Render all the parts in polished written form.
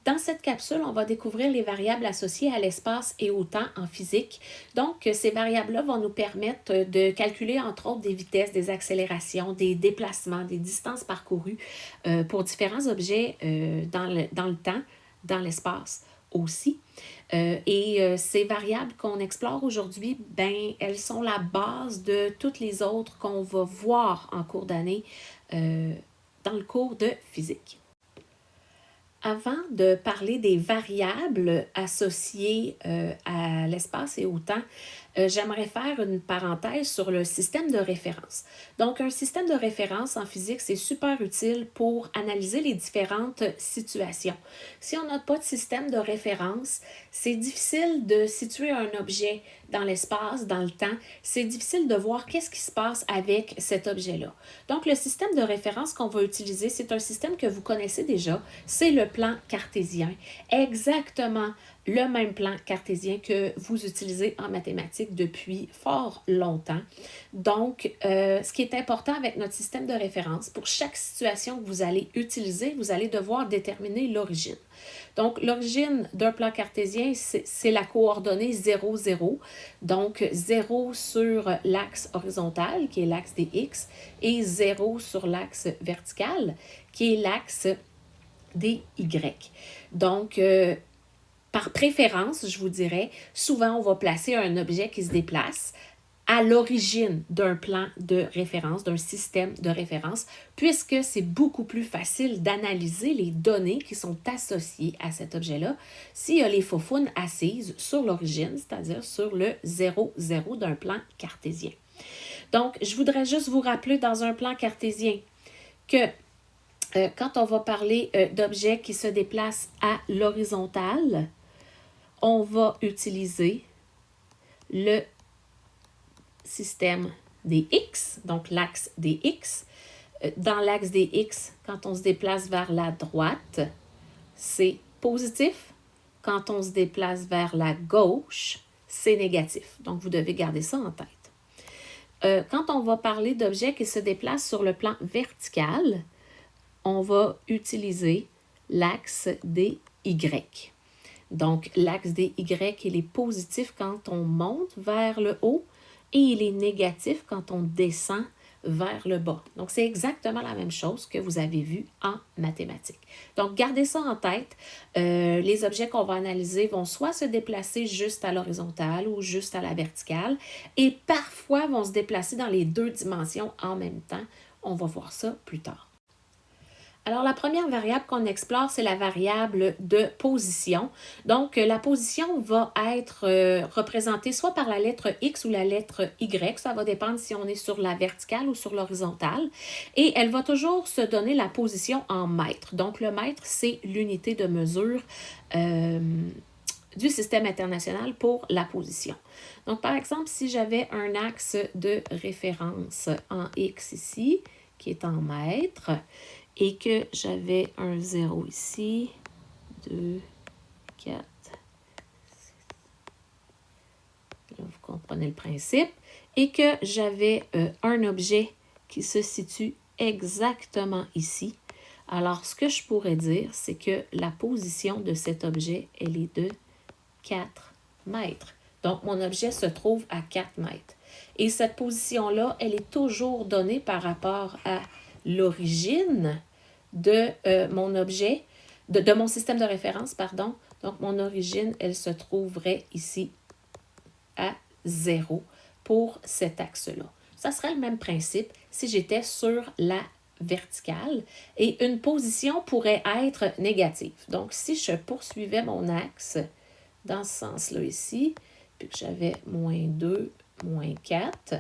Dans cette capsule, on va découvrir les variables associées à l'espace et au temps en physique. Donc, ces variables-là vont nous permettre de calculer, entre autres, des vitesses, des accélérations, des déplacements, des distances parcourues pour différents objets dans le temps, dans l'espace aussi. Ces variables qu'on explore aujourd'hui, ben, elles sont la base de toutes les autres qu'on va voir en cours d'année dans le cours de physique. Avant de parler des variables associées à l'espace et au temps, j'aimerais faire une parenthèse sur le système de référence. Donc, un système de référence en physique, c'est super utile pour analyser les différentes situations. Si on n'a pas de système de référence, c'est difficile de situer un objet dans l'espace, dans le temps. C'est difficile de voir qu'est-ce qui se passe avec cet objet-là. Donc, le système de référence qu'on va utiliser, c'est un système que vous connaissez déjà. C'est le plan cartésien. Exactement le même plan cartésien que vous utilisez en mathématiques depuis fort longtemps. Donc, ce qui est important avec notre système de référence, pour chaque situation que vous allez utiliser, vous allez devoir déterminer l'origine. Donc, l'origine d'un plan cartésien, c'est la coordonnée 0, 0. Donc, 0 sur l'axe horizontal, qui est l'axe des X, et 0 sur l'axe vertical, qui est l'axe des Y. Donc, par préférence, je vous dirais, souvent on va placer un objet qui se déplace à l'origine d'un plan de référence, d'un système de référence, puisque c'est beaucoup plus facile d'analyser les données qui sont associées à cet objet-là s'il y a les faufounes assises sur l'origine, c'est-à-dire sur le 0, 0 d'un plan cartésien. Donc, je voudrais juste vous rappeler dans un plan cartésien que quand on va parler d'objets qui se déplacent à l'horizontale, on va utiliser le système des X, donc l'axe des X. Dans l'axe des X, quand on se déplace vers la droite, c'est positif. Quand on se déplace vers la gauche, c'est négatif. Donc, vous devez garder ça en tête. Quand on va parler d'objets qui se déplacent sur le plan vertical, on va utiliser l'axe des Y. Donc, l'axe des Y, il est positif quand on monte vers le haut et il est négatif quand on descend vers le bas. Donc, c'est exactement la même chose que vous avez vu en mathématiques. Donc, gardez ça en tête. Les objets qu'on va analyser vont soit se déplacer juste à l'horizontale ou juste à la verticale et parfois vont se déplacer dans les deux dimensions en même temps. On va voir ça plus tard. Alors, la première variable qu'on explore, c'est la variable de position. Donc, la position va être représentée soit par la lettre X ou la lettre Y. Ça va dépendre si on est sur la verticale ou sur l'horizontale. Et elle va toujours se donner la position en mètres. Donc, le mètre, c'est l'unité de mesure du système international pour la position. Donc, par exemple, si j'avais un axe de référence en X ici, qui est en mètres, et que j'avais un 0 ici, 2, 4, 6. Là, vous comprenez le principe. Et que j'avais un objet qui se situe exactement ici. Alors, ce que je pourrais dire, c'est que la position de cet objet, elle est de 4 mètres. Donc, mon objet se trouve à 4 mètres. Et cette position-là, elle est toujours donnée par rapport à l'origine de mon objet, de mon système de référence, pardon. Donc, mon origine, elle se trouverait ici à 0 pour cet axe-là. Ça serait le même principe si j'étais sur la verticale et une position pourrait être négative. Donc, si je poursuivais mon axe dans ce sens-là ici, puis que j'avais moins 2, moins 4,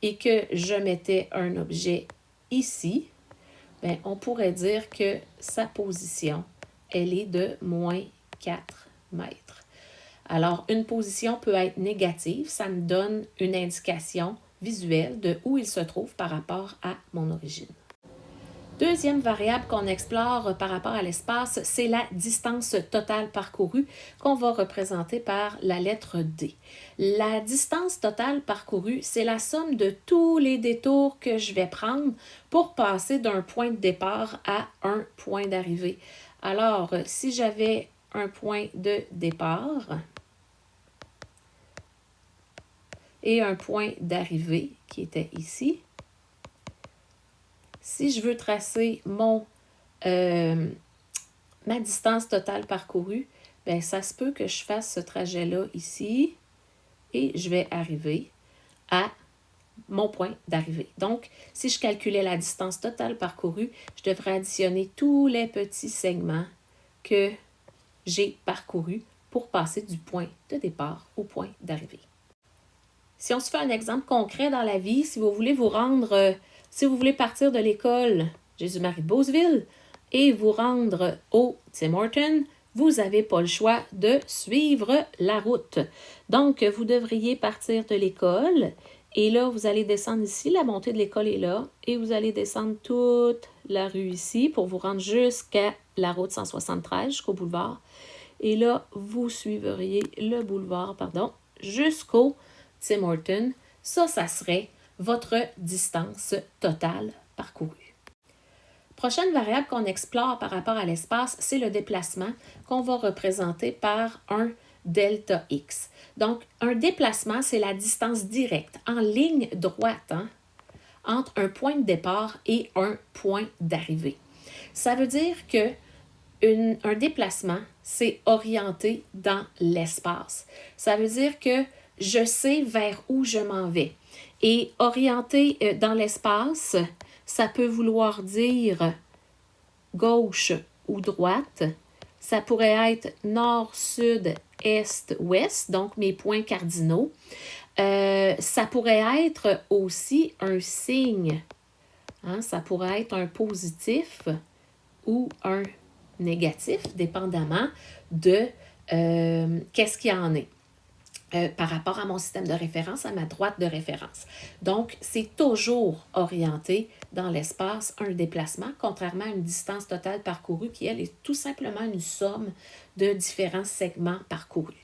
et que je mettais un objet ici, bien, on pourrait dire que sa position, elle est de moins 4 mètres. Alors, une position peut être négative, ça me donne une indication visuelle de où il se trouve par rapport à mon origine. Deuxième variable qu'on explore par rapport à l'espace, c'est la distance totale parcourue qu'on va représenter par la lettre D. La distance totale parcourue, c'est la somme de tous les détours que je vais prendre pour passer d'un point de départ à un point d'arrivée. Alors, si j'avais un point de départ et un point d'arrivée qui était ici, si je veux tracer ma distance totale parcourue, bien, ça se peut que je fasse ce trajet-là ici et je vais arriver à mon point d'arrivée. Donc, si je calculais la distance totale parcourue, je devrais additionner tous les petits segments que j'ai parcourus pour passer du point de départ au point d'arrivée. Si on se fait un exemple concret dans la vie, si vous voulez vous rendre, si vous voulez partir de l'école Jésus-Marie de Beauceville et vous rendre au Tim Hortons, vous n'avez pas le choix de suivre la route. Donc, vous devriez partir de l'école et là, vous allez descendre ici, la montée de l'école est là et vous allez descendre toute la rue ici pour vous rendre jusqu'à la route 173, jusqu'au boulevard. Et là, vous suivriez le boulevard, jusqu'au Tim Hortons. Ça serait votre distance totale parcourue. Prochaine variable qu'on explore par rapport à l'espace, c'est le déplacement qu'on va représenter par un delta x. Donc, un déplacement, c'est la distance directe, en ligne droite, entre un point de départ et un point d'arrivée. Ça veut dire que un déplacement, c'est orienté dans l'espace. Ça veut dire que je sais vers où je m'en vais. Et orienté dans l'espace, ça peut vouloir dire gauche ou droite. Ça pourrait être nord, sud, est, ouest, donc mes points cardinaux. Ça pourrait être aussi un signe. Ça pourrait être un positif ou un négatif, dépendamment de qu'est-ce qu'il y en est. Par rapport à mon système de référence, à ma droite de référence. Donc, c'est toujours orienté dans l'espace un déplacement, contrairement à une distance totale parcourue qui, elle, est tout simplement une somme de différents segments parcourus.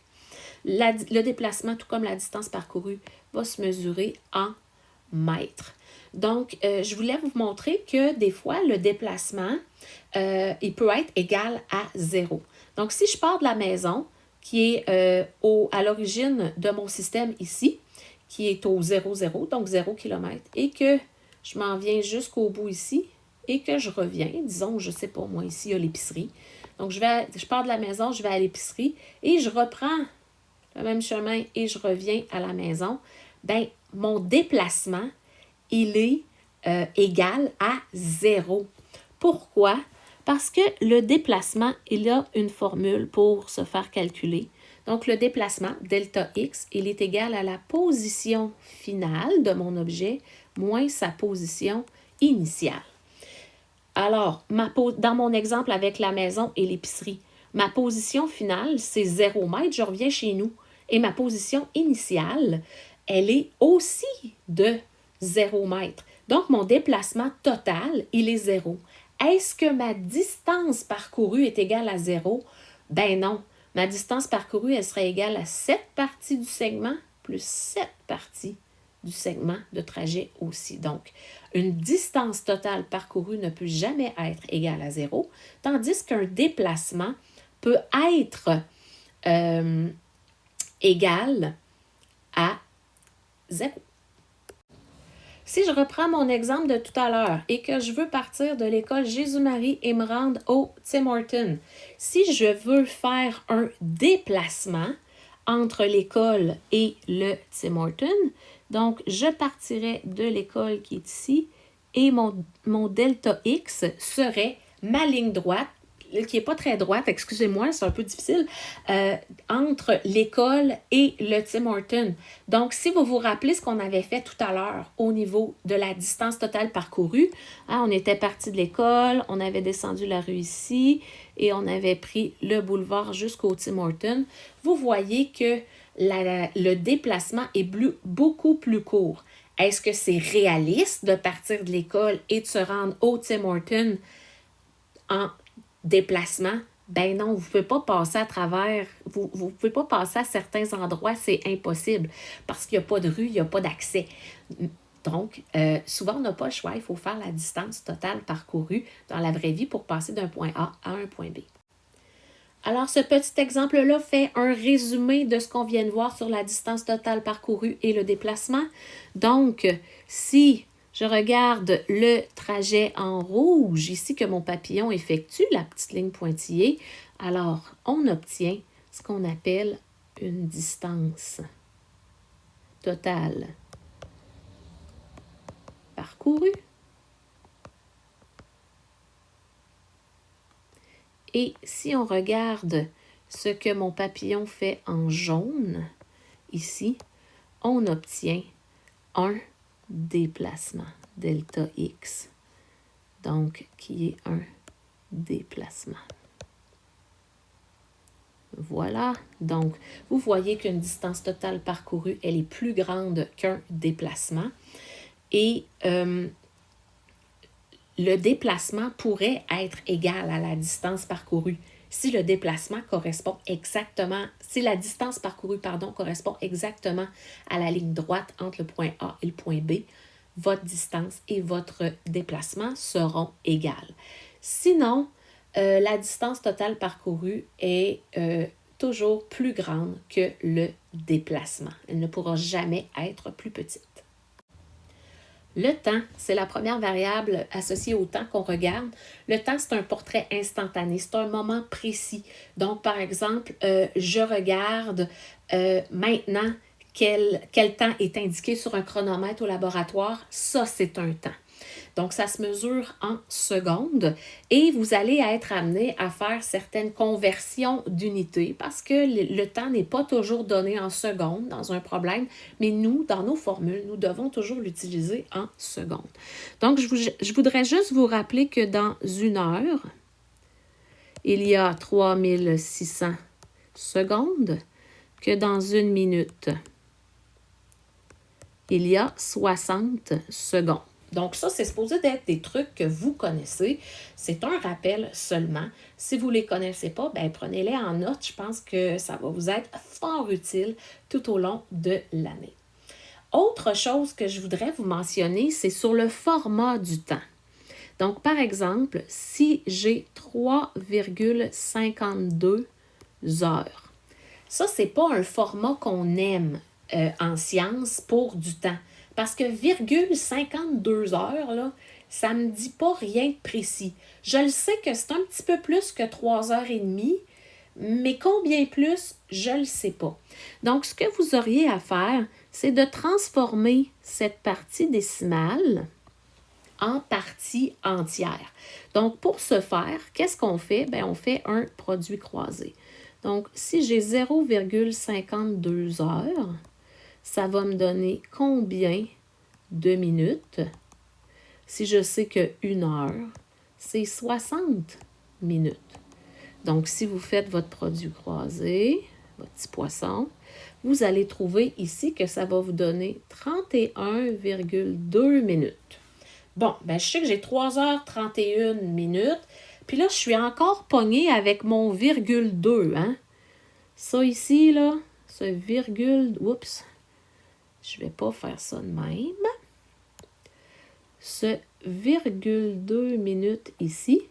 Le déplacement, tout comme la distance parcourue, va se mesurer en mètres. Donc, je voulais vous montrer que des fois, le déplacement, il peut être égal à 0. Donc, si je pars de la maison, qui est à l'origine de mon système ici, qui est au 0, 0, donc 0 km, et que je m'en viens jusqu'au bout ici, et que je reviens, disons, je ne sais pas, moi, ici, il y a l'épicerie. Donc, je pars de la maison, je vais à l'épicerie, et je reprends le même chemin, et je reviens à la maison. Bien, mon déplacement, il est égal à 0. Pourquoi? Parce que le déplacement, il a une formule pour se faire calculer. Donc, le déplacement, delta x, il est égal à la position finale de mon objet moins sa position initiale. Alors, dans mon exemple avec la maison et l'épicerie, ma position finale, c'est 0 mètre, je reviens chez nous. Et ma position initiale, elle est aussi de 0 mètre. Donc, mon déplacement total, il est 0. Est-ce que ma distance parcourue est égale à 0? Ben non. Ma distance parcourue, elle serait égale à 7 parties du segment plus 7 parties du segment de trajet aussi. Donc, une distance totale parcourue ne peut jamais être égale à 0, tandis qu'un déplacement peut être égal à 0. Si je reprends mon exemple de tout à l'heure et que je veux partir de l'école Jésus-Marie et me rendre au Tim Hortons, si je veux faire un déplacement entre l'école et le Tim Hortons, donc je partirai de l'école qui est ici et mon delta X serait ma ligne droite, qui n'est pas très droite, excusez-moi, c'est un peu difficile, entre l'école et le Tim Hortons. Donc, si vous vous rappelez ce qu'on avait fait tout à l'heure au niveau de la distance totale parcourue, on était parti de l'école, on avait descendu la rue ici et on avait pris le boulevard jusqu'au Tim Hortons. Vous voyez que le déplacement est beaucoup plus court. Est-ce que c'est réaliste de partir de l'école et de se rendre au Tim Hortons en déplacement? Ben non, vous ne pouvez pas passer à travers, vous pouvez pas passer à certains endroits, c'est impossible parce qu'il n'y a pas de rue, il n'y a pas d'accès. Donc, souvent, on n'a pas le choix, il faut faire la distance totale parcourue dans la vraie vie pour passer d'un point A à un point B. Alors, ce petit exemple-là fait un résumé de ce qu'on vient de voir sur la distance totale parcourue et le déplacement. Donc, si je regarde le trajet en rouge ici que mon papillon effectue, la petite ligne pointillée, alors on obtient ce qu'on appelle une distance totale parcourue. Et si on regarde ce que mon papillon fait en jaune, ici, on obtient un déplacement, delta X, donc qui est un déplacement. Voilà, donc vous voyez qu'une distance totale parcourue, elle est plus grande qu'un déplacement. Et le déplacement pourrait être égal à la distance parcourue si le déplacement correspond exactement, si la distance parcourue, correspond exactement à la ligne droite entre le point A et le point B, votre distance et votre déplacement seront égales. Sinon, la distance totale parcourue est toujours plus grande que le déplacement. Elle ne pourra jamais être plus petite. Le temps, c'est la première variable associée au temps qu'on regarde. Le temps, c'est un portrait instantané, c'est un moment précis. Donc, par exemple, je regarde maintenant quel temps est indiqué sur un chronomètre au laboratoire. Ça, c'est un temps. Donc, ça se mesure en secondes et vous allez être amené à faire certaines conversions d'unités parce que le temps n'est pas toujours donné en secondes dans un problème, mais nous, dans nos formules, nous devons toujours l'utiliser en secondes. Donc, je voudrais juste vous rappeler que dans une heure, il y a 3600 secondes, que dans une minute, il y a 60 secondes. Donc ça, c'est supposé d'être des trucs que vous connaissez. C'est un rappel seulement. Si vous ne les connaissez pas, ben prenez-les en note. Je pense que ça va vous être fort utile tout au long de l'année. Autre chose que je voudrais vous mentionner, c'est sur le format du temps. Donc, par exemple, si j'ai 3,52 heures, ça, ce n'est pas un format qu'on aime en sciences pour du temps. Parce que 52 heures, là, ça ne me dit pas rien de précis. Je le sais que c'est un petit peu plus que 3 heures et demie, mais combien plus, je ne le sais pas. Donc, ce que vous auriez à faire, c'est de transformer cette partie décimale en partie entière. Donc, pour ce faire, qu'est-ce qu'on fait? Bien, on fait un produit croisé. Donc, si j'ai 0,52 heures, ça va me donner combien de minutes? Si je sais que 1 heure, c'est 60 minutes. Donc, si vous faites votre produit croisé, votre petit poisson, vous allez trouver ici que ça va vous donner 31,2 minutes. Bon, ben je sais que j'ai 3h31 minutes, puis là, je suis encore pognée avec mon virgule 2, hein? Ça ici, là, ce virgule, oups, je ne vais pas faire ça de même. Ce virgule 2 minutes ici,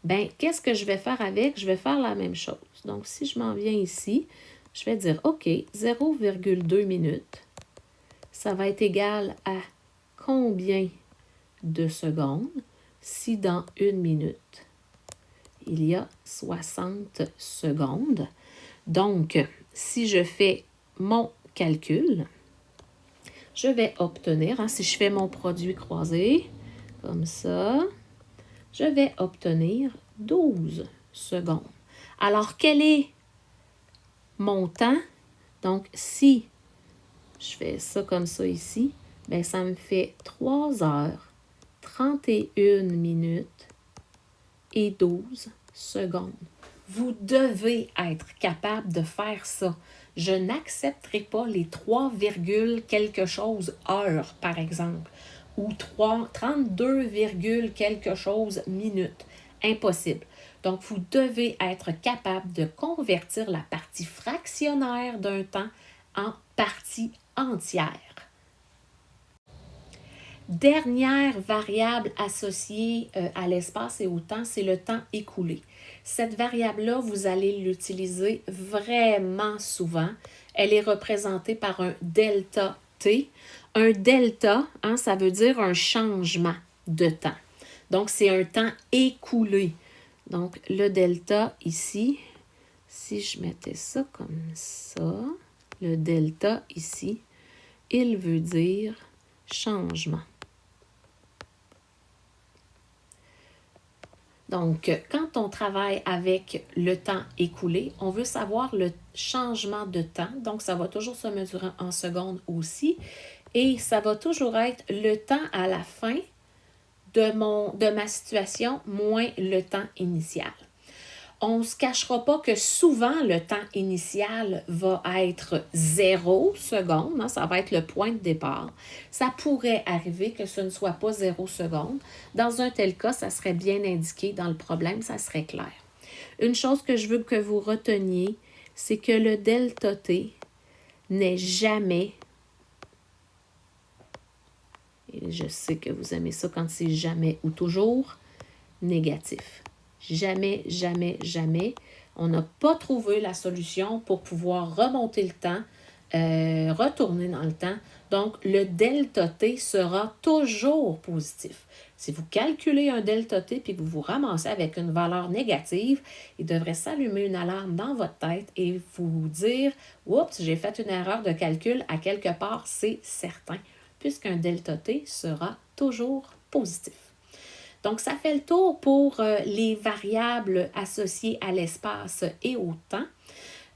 bien, qu'est-ce que je vais faire avec? Je vais faire la même chose. Donc, si je m'en viens ici, je vais dire, OK, 0,2 minutes, ça va être égal à combien de secondes si dans 1 minute, il y a 60 secondes. Donc, si je fais mon calcul, je vais obtenir, si je fais mon produit croisé, comme ça, je vais obtenir 12 secondes. Alors, quel est mon temps? Donc, si je fais ça comme ça ici, bien, ça me fait 3h31 minutes et 12 secondes. Vous devez être capable de faire ça. Je n'accepterai pas les 3, quelque chose heures, par exemple, ou 32, quelque chose minutes. Impossible. Donc, vous devez être capable de convertir la partie fractionnaire d'un temps en partie entière. Dernière variable associée à l'espace et au temps, c'est le temps écoulé. Cette variable-là, vous allez l'utiliser vraiment souvent. Elle est représentée par un delta T. Un delta, hein, ça veut dire un changement de temps. Donc, c'est un temps écoulé. Donc, le delta ici, si je mettais ça comme ça, le delta ici, il veut dire changement. Donc, quand on travaille avec le temps écoulé, on veut savoir le changement de temps. Donc, ça va toujours se mesurer en secondes aussi. Et ça va toujours être le temps à la fin de ma situation moins le temps initial. On ne se cachera pas que souvent, le temps initial va être 0 seconde, hein, ça va être le point de départ. Ça pourrait arriver que ce ne soit pas 0 seconde. Dans un tel cas, ça serait bien indiqué dans le problème, ça serait clair. Une chose que je veux que vous reteniez, c'est que le delta T n'est jamais, et je sais que vous aimez ça quand c'est jamais ou toujours, négatif. Jamais, jamais, jamais. On n'a pas trouvé la solution pour pouvoir remonter le temps, retourner dans le temps. Donc, le delta T sera toujours positif. Si vous calculez un delta T et que vous vous ramassez avec une valeur négative, il devrait s'allumer une alarme dans votre tête et vous dire « Oups, j'ai fait une erreur de calcul à quelque part, c'est certain. » puisqu'un delta T sera toujours positif. Donc, ça fait le tour pour les variables associées à l'espace et au temps.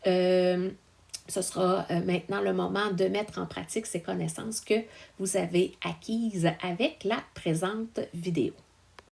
Ce sera maintenant le moment de mettre en pratique ces connaissances que vous avez acquises avec la présente vidéo.